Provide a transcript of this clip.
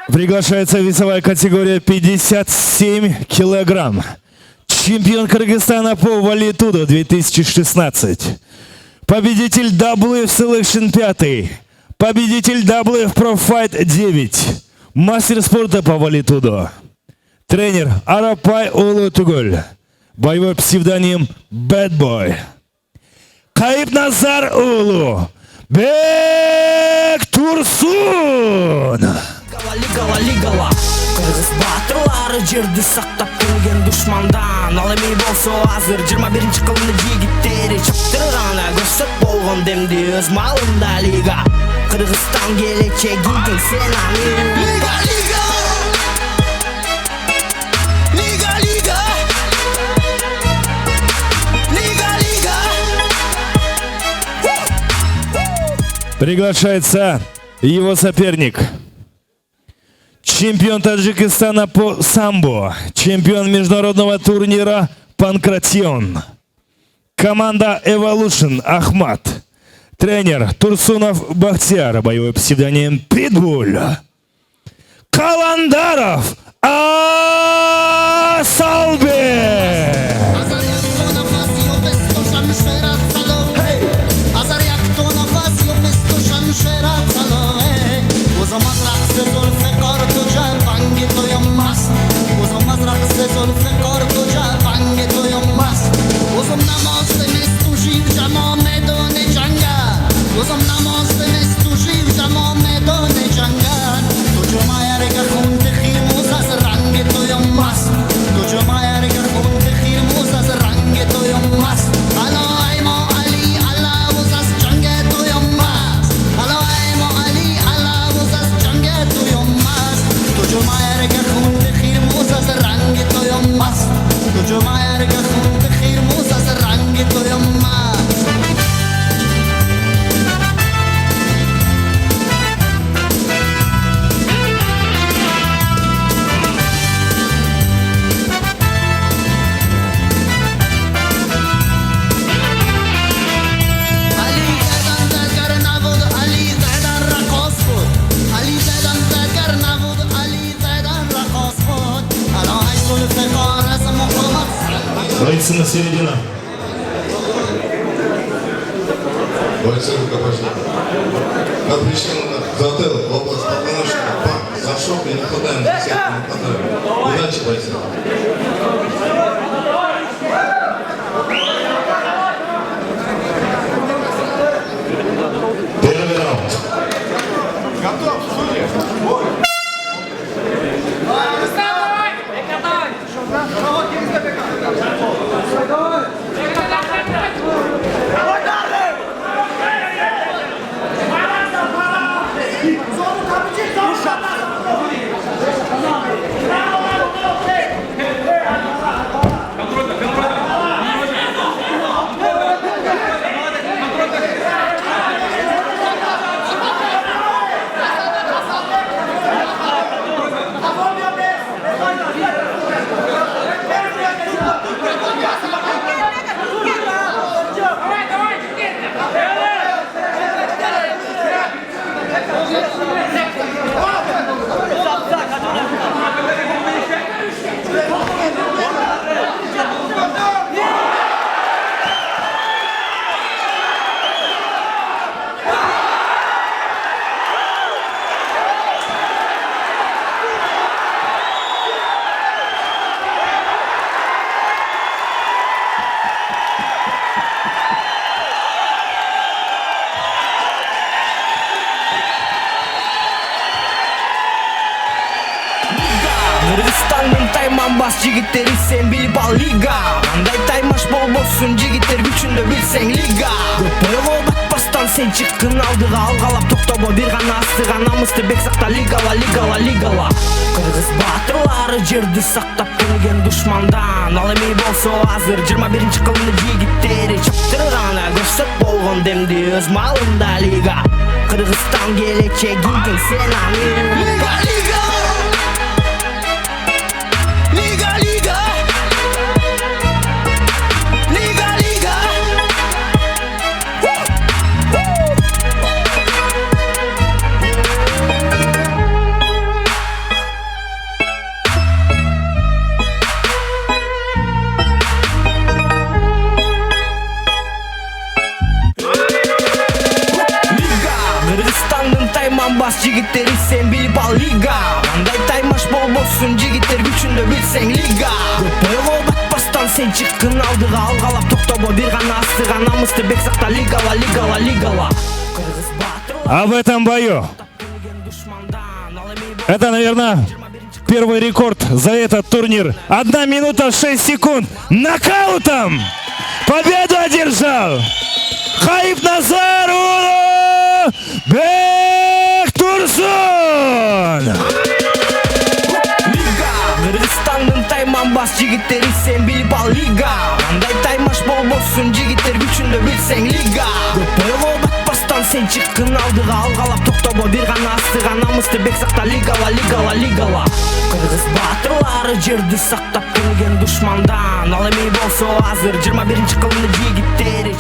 Приглашается весовая категория 57 килограмм. Чемпион Кыргызстана по валитудо 2016. Победитель WF Selection 5. Победитель WF Pro Fight 9. Мастер спорта по валитудо. Тренер Арапай Улу Тугуль. Боевой псевдоним Bad Boy. Кайыпназар Улу. Бек Турсун. Лигала, Кыргыз батырлары жерди сактап келген душмандан. Ал эми болсо азыр 21 кылымды жигиттери чаптырган. Көрсөт болгон демди өз малында лига. Кыргызстан келечегиң сен аны. Приглашается его соперник. Чемпион Таджикистана по самбо. Чемпион международного турнира Панкратион. Команда Evolution Ахмат. Тренер Турсунов Бахтияр. Боевой псевдоним Питбуль. Каландаров Асалбек. Бойцы на середину. Бойцы рукопожатия. Мы пришли в отель в область Подмосковья. За шок и не хватаем, за всех не хватаем. Удачи, бойцы. Первый раунд. Готов, судья. Kırgızstan'ın taymambas jigitleri sen bilip al liga. Андай таймаш болбосун жигиттер күчүндө билсең лига. Көп бойлоо батпастан сен чыккын алдыга алгалап токтобо бир гана астыга намысты бек сакта лигала. Кыргыз батырлары жерди сактап келген душмандан. Ал эми болсо азыр 21 кылымды жигиттери чаптырган. Көрсөт болгон демди өз малында лига. Кыргызстан келечегиң сен аны. Лига. бас жигиттери сен билип ал лига. Андай таймаш болбосун жигиттер күчүндө билсең лига. Көп бойго батпастан сен чыккын алдыга, алгалап токтобо бир гана астыга, намысты бек сакта лигала лигала лигала. Кыргыз баатыр А в этом бою душмандан ал эми это, наверное, первый рекорд за этот турнир. 1 минута 6 секунд. Нокаутом победу одержал Хайыпназар Бектурсун. лига. Кыргызстандын тайманбас жигиттери сен билип ал лига. Андай таймаш болбосун жигиттер күчүндө билсең лига. Көп бойго батпастан сен чыккын алдыга, алгалап токтобо бир гана астыга, намысты бек сакта лигала лигала лигала. Кыргыз баатырлары жерди сактап келген душмандан, ал эми болсо азыр 21-кылымды жигиттери